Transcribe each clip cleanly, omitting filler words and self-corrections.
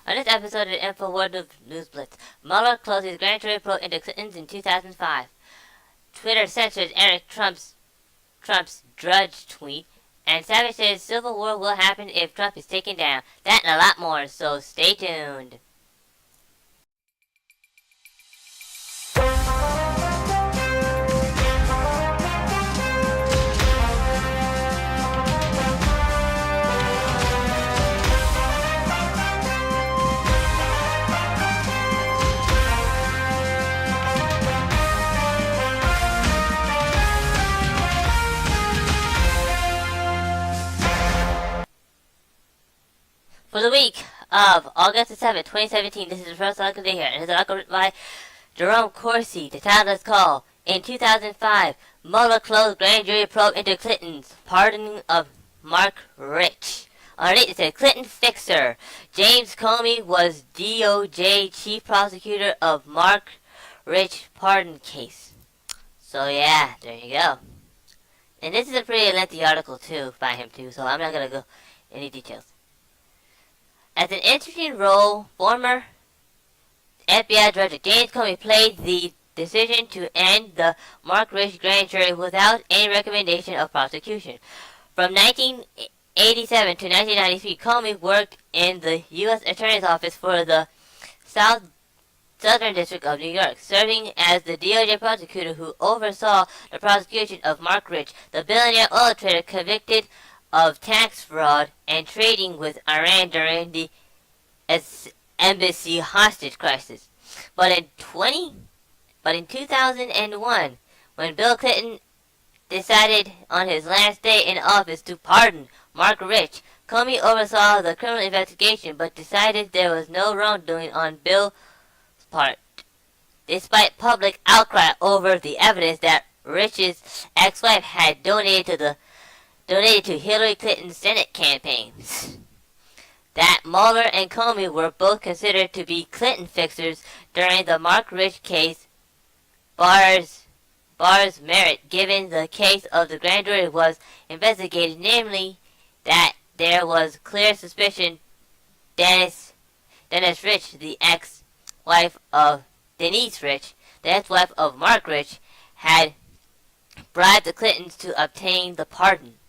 On this episode of Infowars News Blitz, Mueller closes grand jury probe into Clintons in 2005. Twitter censors Eric Trump's Drudge tweet, and Savage says civil war will happen if Trump is taken down. That and a lot more, so stay tuned. For the week of August 7, 2017, this is the first article here, and it's an article written by Jerome Corsi. The title is called, In 2005, Mueller closed grand jury probe into Clinton's pardoning of Marc Rich. Underneath it said, Clinton fixer. James Comey was DOJ chief prosecutor of Marc Rich pardon case. So yeah, there you go. And this is a pretty lengthy article too, by him too, so I'm not going to go any details. As an interesting role, former FBI Director James Comey played the decision to end the Marc Rich grand jury without any recommendation of prosecution. From 1987 to 1993, Comey worked in the U.S. Attorney's Office for the Southern District of New York, serving as the DOJ prosecutor who oversaw the prosecution of Marc Rich, the billionaire oil trader convicted of tax fraud and trading with Iran during the embassy hostage crisis. But in 2001, when Bill Clinton decided on his last day in office to pardon Marc Rich, Comey oversaw the criminal investigation but decided there was no wrongdoing on Bill's part, despite public outcry over the evidence that Rich's ex-wife had donated to Hillary Clinton's Senate campaigns. That Mueller and Comey were both considered to be Clinton fixers during the Marc Rich case bars merit, given the case of the grand jury was investigated, namely that there was clear suspicion Denise Rich, the ex-wife of Denise Rich, the ex-wife of Marc Rich, had bribed the Clintons to obtain the pardon.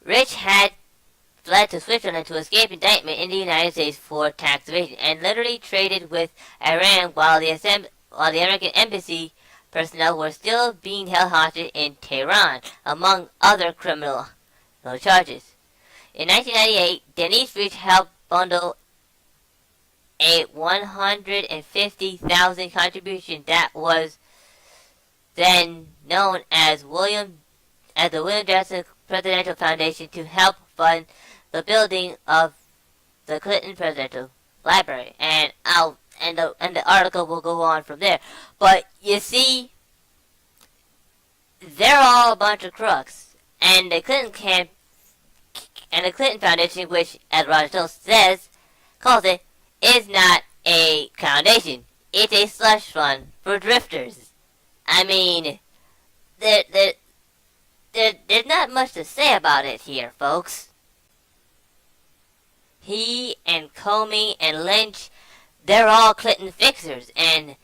Rich had fled to Switzerland to escape indictment in the United States for tax evasion and literally traded with Iran while the American embassy personnel were still being held hostage in Tehran, among other criminal charges. In 1998, Denise Rich helped bundle a $150,000 contribution that was then known as the William Jackson Presidential Foundation to help fund the building of the Clinton Presidential Library, and the article will go on from there. But you see, they're all a bunch of crooks, and the Clinton Foundation, which, as Roger Stone calls it, is not a foundation. It's a slush fund for drifters. I mean, there's not much to say about it here, folks. He and Comey and Lynch, they're all Clinton fixers, and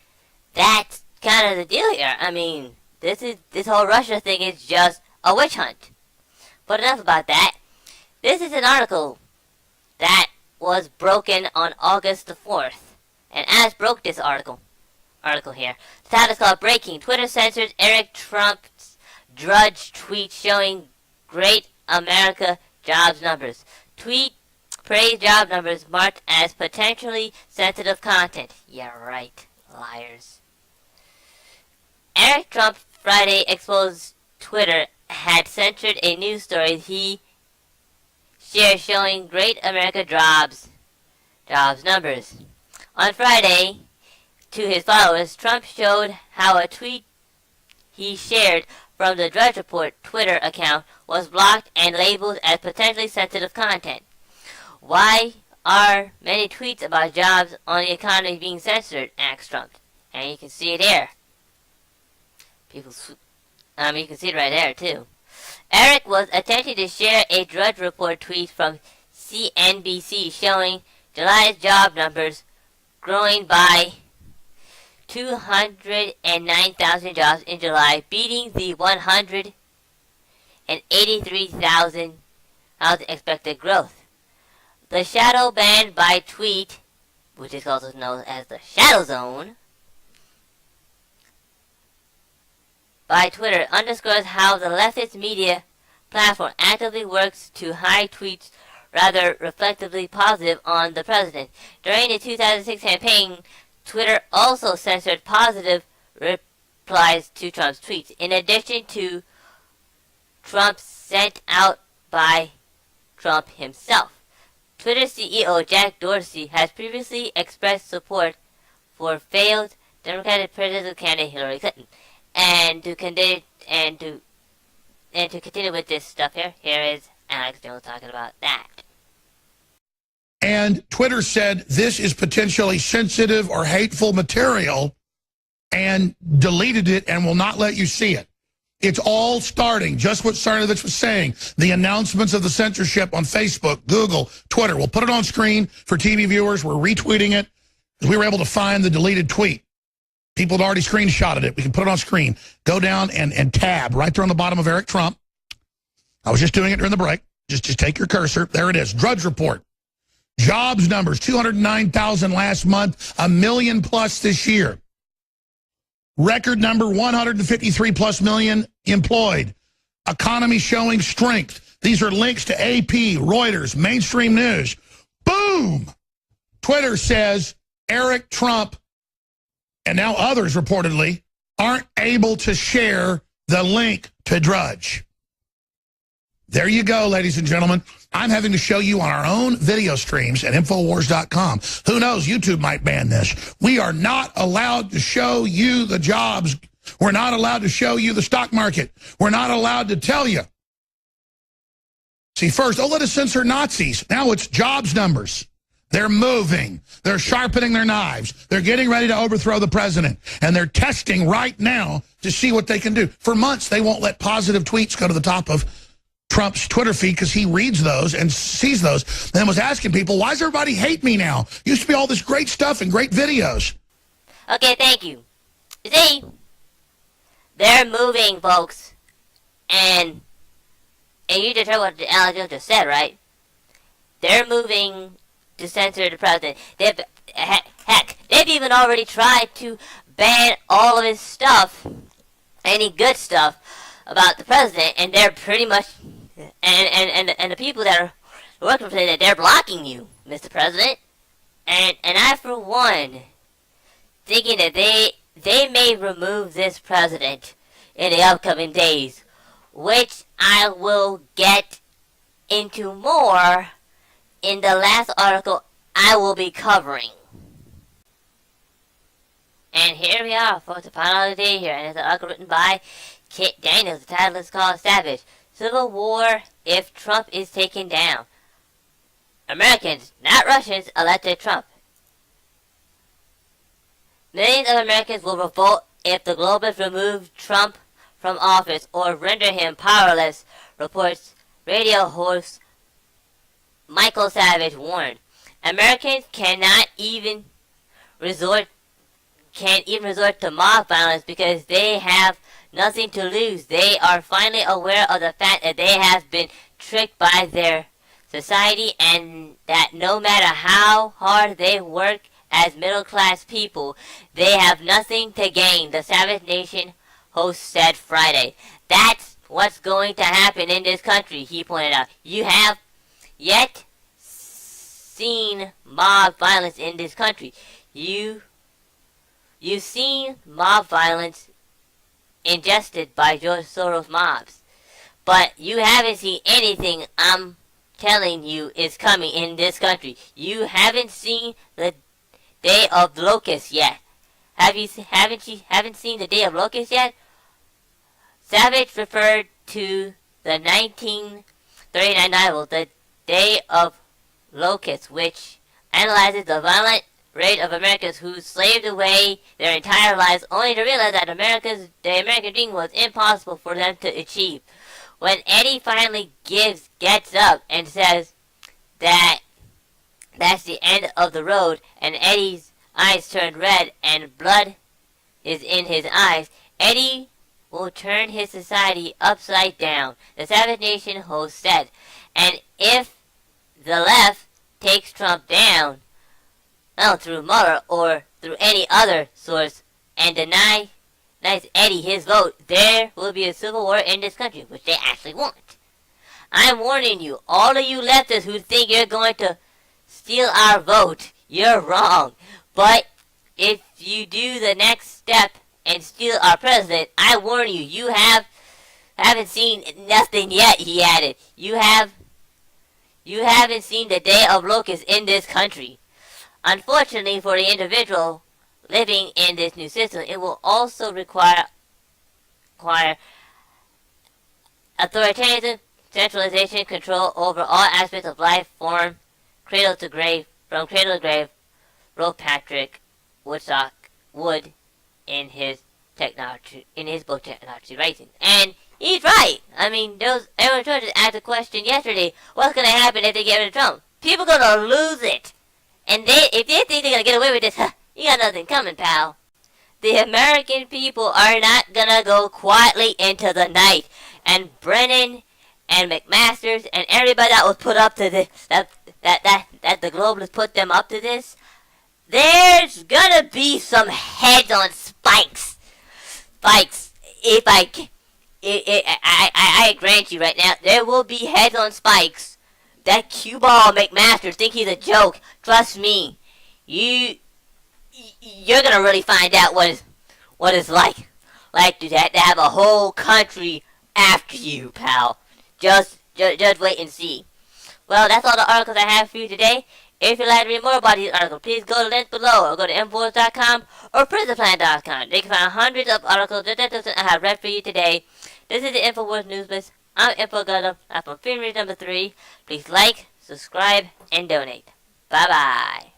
that's kind of the deal here. I mean, this whole Russia thing is just a witch hunt. But enough about that. This is an article that was broken on August the 4th, and as broke this article here. The title is called Breaking. Twitter censors Eric Trump's Drudge tweet showing great America jobs numbers. Tweet praise job numbers marked as potentially sensitive content. Yeah, right, liars. Eric Trump Friday exposed Twitter had censored a news story he shared showing great America jobs numbers. On Friday, to his followers, Trump showed how a tweet he shared from the Drudge Report Twitter account was blocked and labeled as potentially sensitive content. Why are many tweets about jobs on the economy being censored? Asked Trump. And you can see it here. You can see it right there too. Eric was attempting to share a Drudge Report tweet from CNBC showing July's job numbers growing by 209,000 jobs in July, beating the 183,000 expected growth. The shadow banned by tweet, which is also known as the shadow zone, by Twitter underscores how the leftist media platform actively works to hide tweets rather reflectively positive on the president. During the 2006 campaign, Twitter also censored positive replies to Trump's tweets, in addition to Trump sent out by Trump himself. Twitter CEO Jack Dorsey has previously expressed support for failed Democratic presidential candidate Hillary Clinton. And to continue with this stuff here is Alex Jones talking about that. And Twitter said this is potentially sensitive or hateful material and deleted it and will not let you see it. It's all starting, just what Sarnovich was saying, the announcements of the censorship on Facebook, Google, Twitter. We'll put it on screen for TV viewers. We're retweeting it. We were able to find the deleted tweet. People had already screenshotted it. We can put it on screen. Go down and tab right there on the bottom of Eric Trump. I was just doing it during the break. Just take your cursor. There it is. Drudge Report. Jobs numbers, 209,000 last month, 1 million plus this year. Record number, 153 plus million employed. Economy showing strength. These are links to AP, Reuters, mainstream news. Boom! Twitter says Eric Trump, and now others reportedly, aren't able to share the link to Drudge. There you go, ladies and gentlemen. I'm having to show you on our own video streams at Infowars.com. Who knows, YouTube might ban this. We are not allowed to show you the jobs. We're not allowed to show you the stock market. We're not allowed to tell you. See, first, let us censor Nazis. Now it's jobs numbers. They're moving. They're sharpening their knives. They're getting ready to overthrow the president. And they're testing right now to see what they can do. For months, they won't let positive tweets go to the top of Trump's Twitter feed because he reads those and sees those and was asking people, why does everybody hate me now? Used to be all this great stuff and great videos. Okay, thank you. See, they're moving, folks. And you just heard what Alex Jones just said, right? They're moving to censor the president. Heck, they've even already tried to ban all of his stuff, any good stuff about the president, and they're pretty much, and the people that are working for that, they're blocking you, Mr. President. And I, for one, thinking that they may remove this president in the upcoming days, which I will get into more in the last article I will be covering. And here we are, folks, the final of the day here, and it's an article written by Kit Daniels. The title is called Savage: Civil War If Trump is Taken Down. Americans, not Russians, elected Trump. Millions of Americans will revolt if the globalists remove Trump from office or render him powerless, reports radio host Michael Savage warned. Americans cannot even resort to mob violence because they have nothing to lose. They are finally aware of the fact that they have been tricked by their society and that no matter how hard they work as middle-class people, they have nothing to gain, the Savage Nation host said Friday. That's what's going to happen in this country, he pointed out. You have yet seen mob violence in this country. You've seen mob violence ingested by George Soros mobs, but you haven't seen anything I'm telling you is coming in this country. You haven't seen the Day of Locusts yet. Haven't seen the Day of Locusts yet? Savage referred to the 1939 novel, The Day of Locusts, which analyzes the violent rate of Americans who slaved away their entire lives only to realize that the American dream was impossible for them to achieve. When Eddie finally gets up and says that That's the end of the road, and Eddie's eyes turned red and blood is in his eyes. Eddie will turn his society upside down, the Savage Nation host said. And if the left takes Trump down, well, through Mueller or through any other source, and denies Eddie his vote, there will be a civil war in this country, which they actually want. I'm warning you, all of you leftists who think you're going to steal our vote, you're wrong. But if you do the next step and steal our president, I warn you, you haven't seen nothing yet, he added. You haven't seen the day of locusts in this country. Unfortunately for the individual living in this new system, it will also require authoritarianism, centralization, control over all aspects of life, from cradle to grave, wrote Patrick Wood in his book Technology Rising. And he's right. I mean, everyone tried to ask the question yesterday, what's going to happen if they get rid of Trump? People are going to lose it. And if they think they're going to get away with this, you got nothing coming, pal. The American people are not going to go quietly into the night. And Brennan and McMaster's and everybody that was put up to this, that the globalists put them up to this, there's gonna be some heads on spikes. If I grant you right now, there will be heads on spikes. That cue ball McMaster think he's a joke. Trust me, you're gonna really find out what it's like to have a whole country after you, pal. Just wait and see. Well, that's all the articles I have for you today. If you'd like to read more about these articles, please go to the link below or go to Infowars.com or PrisonPlan.com. They can find hundreds of articles that I have read for you today. This is the Infowars News Blitz. I'm InfoGutter. I'm from Freedom Reader number 3. Please like, subscribe, and donate. Bye-bye.